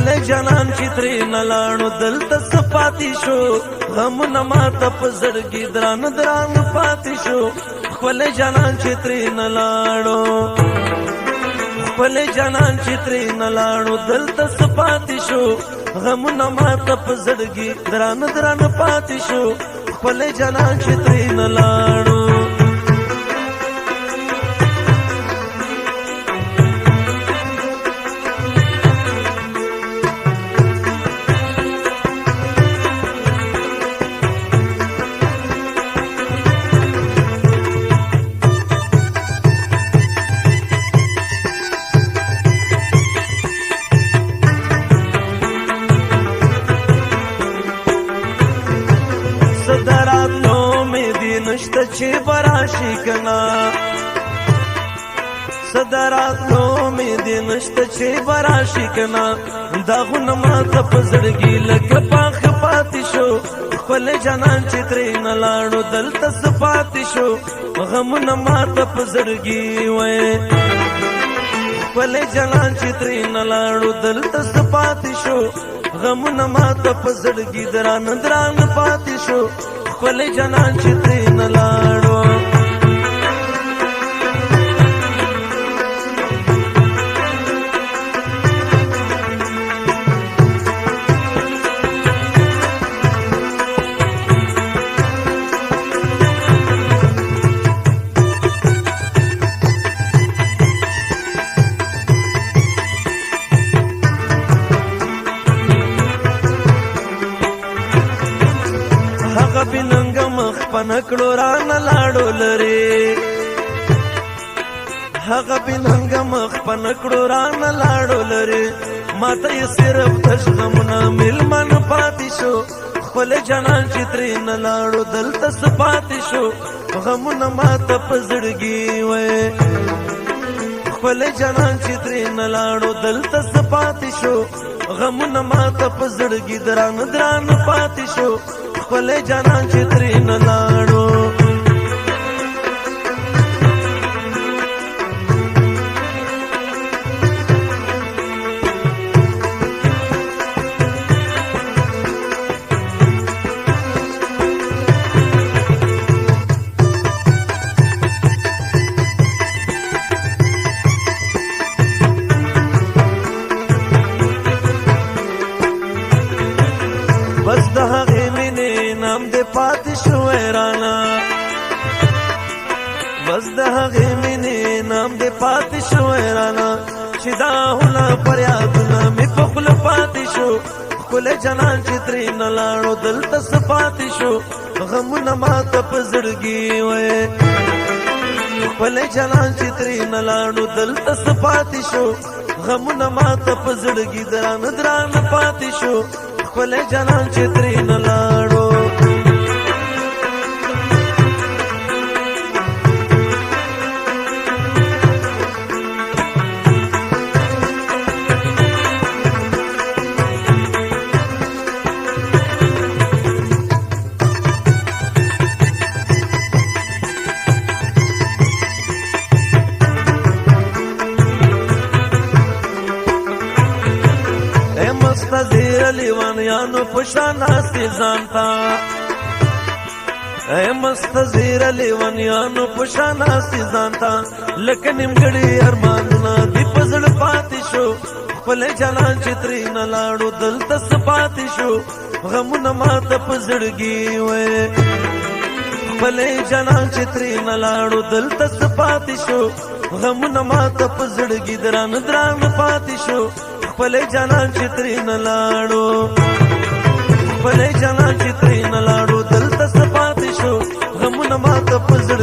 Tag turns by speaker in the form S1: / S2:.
S1: خپل جانان چې ترې نه لاړو دلته څه پاتې شو غمونه ماته په زړګي دران دران پاتې شو خپل جانان چې ترې نه لاړو خپل جانان چې ترې نه لاړو دلته څه پاتې شو غمونه ماته په زړګي دران دران پاتې شو خپل جانان چې ترې نه لاړو نشته چې براشي کنا صدراتو مې دې نشته چې براشي کنا داغونه ماته په زړګي لکه پاخ پاتې شو خپل جانان چې ترې نه لاړو دلته څه پاتې شو غمونه ماته په زړګي وای خپل جانان چې ترې نه لاړو دلته څه پاتې شو غمونه ماته په زړګي دران دران پاتې شو خپل جانان چې ترې نه لاړو هغه بننګ مخ پنکړو رانه لاړو لري هغه بننګ مخ پنکړو رانه لاړو لري ماته یې صرف تشغمونه ملمن پاتې شو خپل جانان چې ترې نه لاړو دلته څه پاتې شو غمونه ماته په زړګي وای خپل جانان چې ترې نه لاړو دلته څه پاتې شو غمونه ماته په زړګي دران دران پاتې شو خپل جانان چې ترې نه لاړو بس د هغې مینې نام دې پاتې شو رانا بس د هغې مینې نام دې پاتې شو رانا چې دا هونه پر یادونه مې په خوله پاتې شو خپل جانان چې ترې نه لاړو دلته څه پاتې شو غمونه ماته په زړګي وای خپل جانان چې ترې نه لاړو دلته څه پاتې شو غمونه ماته په زړګي دران دران پاتې شو خپل جانان چې ترې نه لاړو مستزیر لیوانیانو پشان آستی زانتا اے مستزیر لیوانیانو پشان آستی زانتا لکه نیمګړي ارمانونه دی پزړ پاتې شو خپل جانان چې ترې نه لاړو دلته څه پاتې شو غمونه ماته په زړګي وای خپل جانان چې ترې نه لاړو دلته څه پاتې شو غمونه ماته په زړګي دران دران پاتې شو خپل جانان چې ترې نه لاړو خپل جانان چې ترې نه لاړو دلته څه پاتې شو غمونه ماته په زړګي